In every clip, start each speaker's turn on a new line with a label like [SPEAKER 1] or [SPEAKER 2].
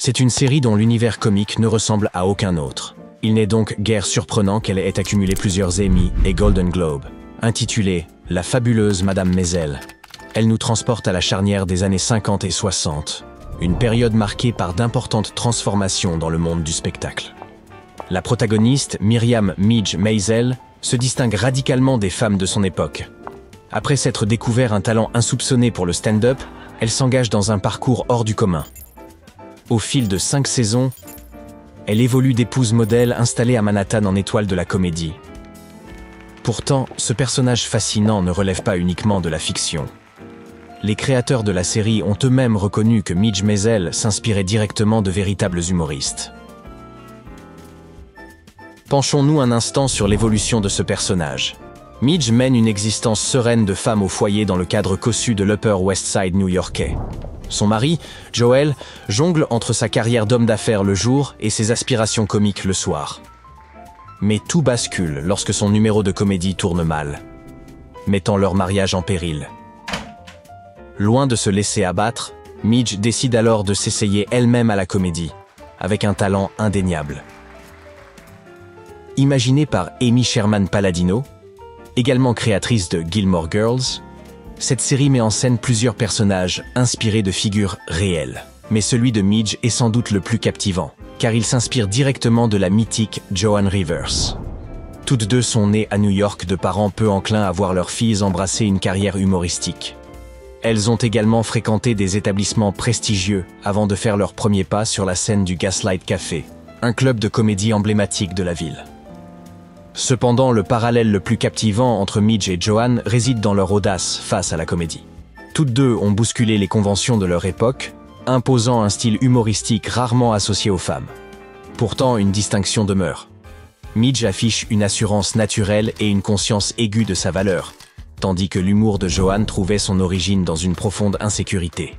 [SPEAKER 1] C'est une série dont l'univers comique ne ressemble à aucun autre. Il n'est donc guère surprenant qu'elle ait accumulé plusieurs Emmy et Golden Globe. Intitulée « La fabuleuse Madame Maisel », elle nous transporte à la charnière des années 50 et 60, une période marquée par d'importantes transformations dans le monde du spectacle. La protagoniste, Miriam Midge Maisel, se distingue radicalement des femmes de son époque. Après s'être découvert un talent insoupçonné pour le stand-up, elle s'engage dans un parcours hors du commun. Au fil de 5 saisons, elle évolue d'épouse modèle installée à Manhattan en étoile de la comédie. Pourtant, ce personnage fascinant ne relève pas uniquement de la fiction. Les créateurs de la série ont eux-mêmes reconnu que Midge Maisel s'inspirait directement de véritables humoristes. Penchons-nous un instant sur l'évolution de ce personnage. Midge mène une existence sereine de femme au foyer dans le cadre cossu de l'Upper West Side new-yorkais. Son mari, Joel, jongle entre sa carrière d'homme d'affaires le jour et ses aspirations comiques le soir. Mais tout bascule lorsque son numéro de comédie tourne mal, mettant leur mariage en péril. Loin de se laisser abattre, Midge décide alors de s'essayer elle-même à la comédie, avec un talent indéniable. Imaginée par Amy Sherman-Palladino, également créatrice de Gilmore Girls, cette série met en scène plusieurs personnages inspirés de figures réelles. Mais celui de Midge est sans doute le plus captivant, car il s'inspire directement de la mythique Joan Rivers. Toutes deux sont nées à New York de parents peu enclins à voir leurs filles embrasser une carrière humoristique. Elles ont également fréquenté des établissements prestigieux avant de faire leur premier pas sur la scène du Gaslight Café, un club de comédie emblématique de la ville. Cependant, le parallèle le plus captivant entre Midge et Joan réside dans leur audace face à la comédie. Toutes deux ont bousculé les conventions de leur époque, imposant un style humoristique rarement associé aux femmes. Pourtant, une distinction demeure. Midge affiche une assurance naturelle et une conscience aiguë de sa valeur, tandis que l'humour de Joan trouvait son origine dans une profonde insécurité.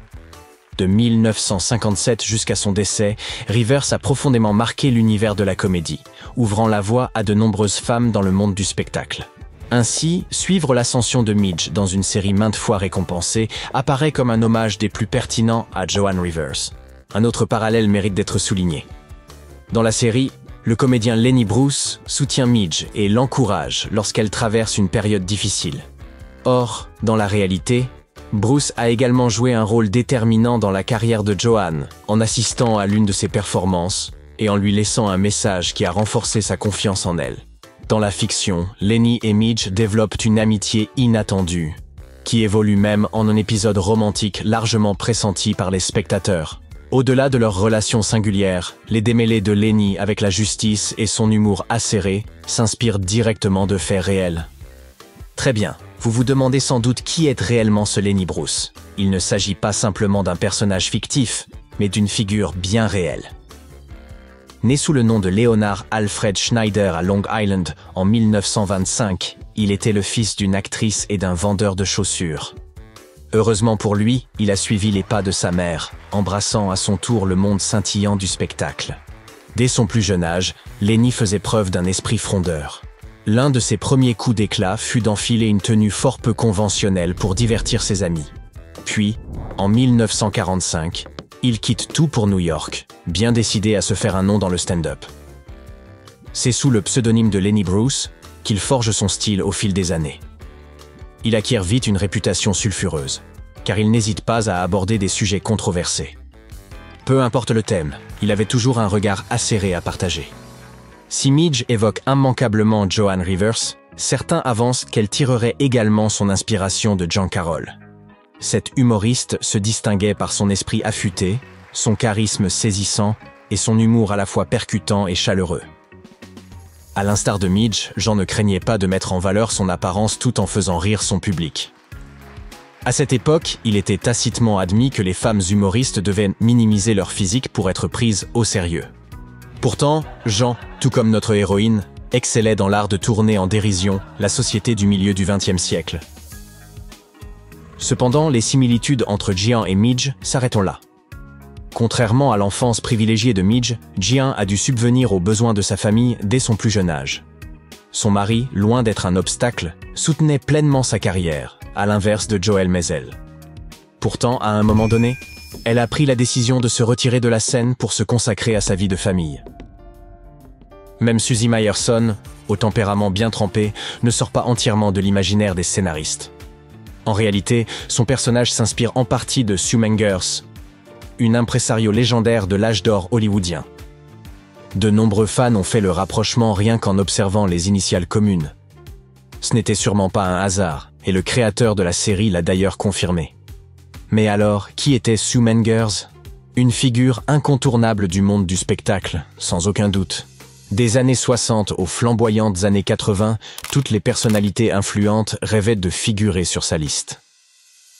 [SPEAKER 1] De 1957 jusqu'à son décès, Rivers a profondément marqué l'univers de la comédie, ouvrant la voie à de nombreuses femmes dans le monde du spectacle. Ainsi, suivre l'ascension de Midge dans une série maintes fois récompensée apparaît comme un hommage des plus pertinents à Joan Rivers. Un autre parallèle mérite d'être souligné. Dans la série, le comédien Lenny Bruce soutient Midge et l'encourage lorsqu'elle traverse une période difficile. Or, dans la réalité, Bruce a également joué un rôle déterminant dans la carrière de Joan, en assistant à l'une de ses performances et en lui laissant un message qui a renforcé sa confiance en elle. Dans la fiction, Lenny et Midge développent une amitié inattendue, qui évolue même en un épisode romantique largement pressenti par les spectateurs. Au-delà de leur relation singulière, les démêlés de Lenny avec la justice et son humour acéré s'inspirent directement de faits réels. Très bien. Vous vous demandez sans doute qui est réellement ce Lenny Bruce. Il ne s'agit pas simplement d'un personnage fictif, mais d'une figure bien réelle. Né sous le nom de Leonard Alfred Schneider à Long Island en 1925, il était le fils d'une actrice et d'un vendeur de chaussures. Heureusement pour lui, il a suivi les pas de sa mère, embrassant à son tour le monde scintillant du spectacle. Dès son plus jeune âge, Lenny faisait preuve d'un esprit frondeur. L'un de ses premiers coups d'éclat fut d'enfiler une tenue fort peu conventionnelle pour divertir ses amis. Puis, en 1945, il quitte tout pour New York, bien décidé à se faire un nom dans le stand-up. C'est sous le pseudonyme de Lenny Bruce qu'il forge son style au fil des années. Il acquiert vite une réputation sulfureuse, car il n'hésite pas à aborder des sujets controversés. Peu importe le thème, il avait toujours un regard acéré à partager. Si Midge évoque immanquablement Joan Rivers, certains avancent qu'elle tirerait également son inspiration de John Carroll. Cette humoriste se distinguait par son esprit affûté, son charisme saisissant et son humour à la fois percutant et chaleureux. À l'instar de Midge, Jean ne craignait pas de mettre en valeur son apparence tout en faisant rire son public. À cette époque, il était tacitement admis que les femmes humoristes devaient minimiser leur physique pour être prises au sérieux. Pourtant, Jean, tout comme notre héroïne, excellait dans l'art de tourner en dérision la société du milieu du XXe siècle. Cependant, les similitudes entre Gian et Midge s'arrêtent là. Contrairement à l'enfance privilégiée de Midge, Gian a dû subvenir aux besoins de sa famille dès son plus jeune âge. Son mari, loin d'être un obstacle, soutenait pleinement sa carrière, à l'inverse de Joel Maisel. Pourtant, à un moment donné, Elle a pris la décision de se retirer de la scène pour se consacrer à sa vie de famille. Même Susie Meyerson, au tempérament bien trempé, ne sort pas entièrement de l'imaginaire des scénaristes. En réalité, son personnage s'inspire en partie de Sue Mengers, une impresario légendaire de l'âge d'or hollywoodien. De nombreux fans ont fait le rapprochement rien qu'en observant les initiales communes. Ce n'était sûrement pas un hasard, et le créateur de la série l'a d'ailleurs confirmé. Mais alors, qui était Sue Mengers? Une figure incontournable du monde du spectacle, sans aucun doute. Des années 60 aux flamboyantes années 80, toutes les personnalités influentes rêvaient de figurer sur sa liste.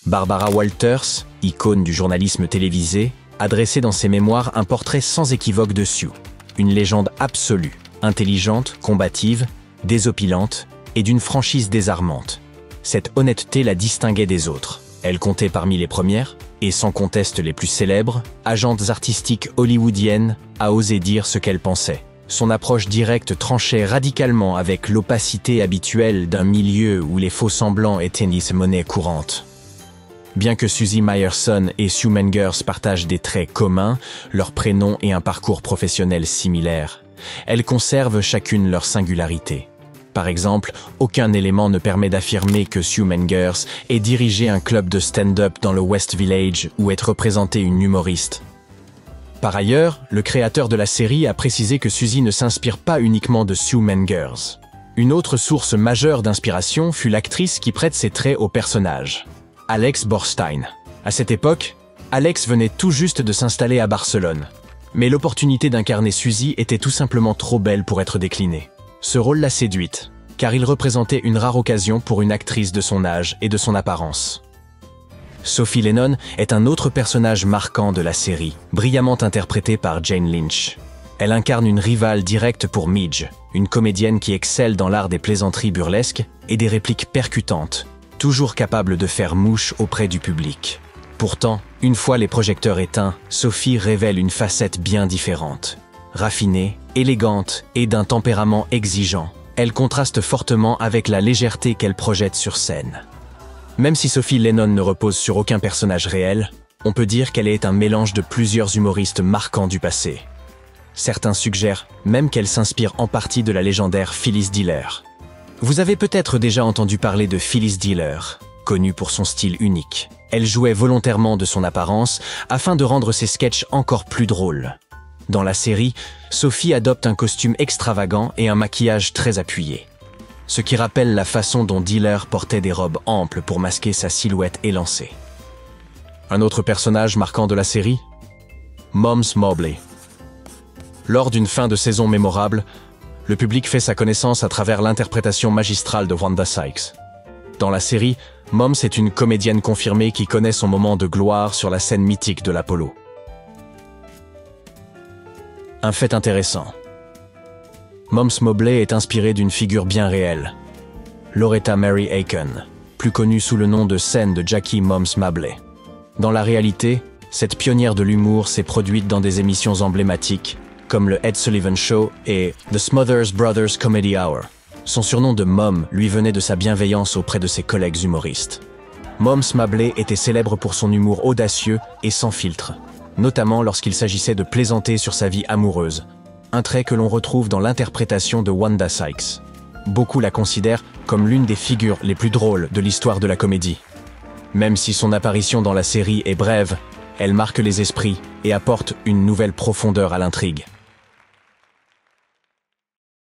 [SPEAKER 1] Barbara Walters, icône du journalisme télévisé, a dressé dans ses mémoires un portrait sans équivoque de Sue. Une légende absolue, intelligente, combative, désopilante et d'une franchise désarmante. Cette honnêteté la distinguait des autres. Elle comptait parmi les premières, et sans conteste les plus célèbres, agentes artistiques hollywoodiennes, à oser dire ce qu'elle pensait. Son approche directe tranchait radicalement avec l'opacité habituelle d'un milieu où les faux-semblants étaient une monnaie courante. Bien que Susie Meyerson et Sue Mengers partagent des traits communs, leur prénom et un parcours professionnel similaire, elles conservent chacune leur singularité. Par exemple, aucun élément ne permet d'affirmer que Sue Mengers ait dirigé un club de stand-up dans le West Village ou ait représenté une humoriste. Par ailleurs, le créateur de la série a précisé que Susie ne s'inspire pas uniquement de Sue Mengers. Une autre source majeure d'inspiration fut l'actrice qui prête ses traits au personnage, Alex Borstein. À cette époque, Alex venait tout juste de s'installer à Barcelone. Mais l'opportunité d'incarner Susie était tout simplement trop belle pour être déclinée. Ce rôle l'a séduite, car il représentait une rare occasion pour une actrice de son âge et de son apparence. Sophie Lennon est un autre personnage marquant de la série, brillamment interprétée par Jane Lynch. Elle incarne une rivale directe pour Midge, une comédienne qui excelle dans l'art des plaisanteries burlesques et des répliques percutantes, toujours capable de faire mouche auprès du public. Pourtant, une fois les projecteurs éteints, Sophie révèle une facette bien différente. Raffinée, élégante et d'un tempérament exigeant, elle contraste fortement avec la légèreté qu'elle projette sur scène. Même si Sophie Lennon ne repose sur aucun personnage réel, on peut dire qu'elle est un mélange de plusieurs humoristes marquants du passé. Certains suggèrent même qu'elle s'inspire en partie de la légendaire Phyllis Diller. Vous avez peut-être déjà entendu parler de Phyllis Diller, connue pour son style unique. Elle jouait volontairement de son apparence afin de rendre ses sketchs encore plus drôles. Dans la série, Sophie adopte un costume extravagant et un maquillage très appuyé. Ce qui rappelle la façon dont Diller portait des robes amples pour masquer sa silhouette élancée. Un autre personnage marquant de la série? Moms Mobley. Lors d'une fin de saison mémorable, le public fait sa connaissance à travers l'interprétation magistrale de Wanda Sykes. Dans la série, Moms est une comédienne confirmée qui connaît son moment de gloire sur la scène mythique de l'Apollo. Un fait intéressant. Moms Mobley est inspirée d'une figure bien réelle, Loretta Mary Aiken, plus connue sous le nom de scène de Jackie Moms Mabley. Dans la réalité, cette pionnière de l'humour s'est produite dans des émissions emblématiques, comme le Ed Sullivan Show et The Smothers Brothers Comedy Hour. Son surnom de Mom lui venait de sa bienveillance auprès de ses collègues humoristes. Moms Mabley était célèbre pour son humour audacieux et sans filtre, notamment lorsqu'il s'agissait de plaisanter sur sa vie amoureuse, un trait que l'on retrouve dans l'interprétation de Wanda Sykes. Beaucoup la considèrent comme l'une des figures les plus drôles de l'histoire de la comédie. Même si son apparition dans la série est brève, elle marque les esprits et apporte une nouvelle profondeur à l'intrigue.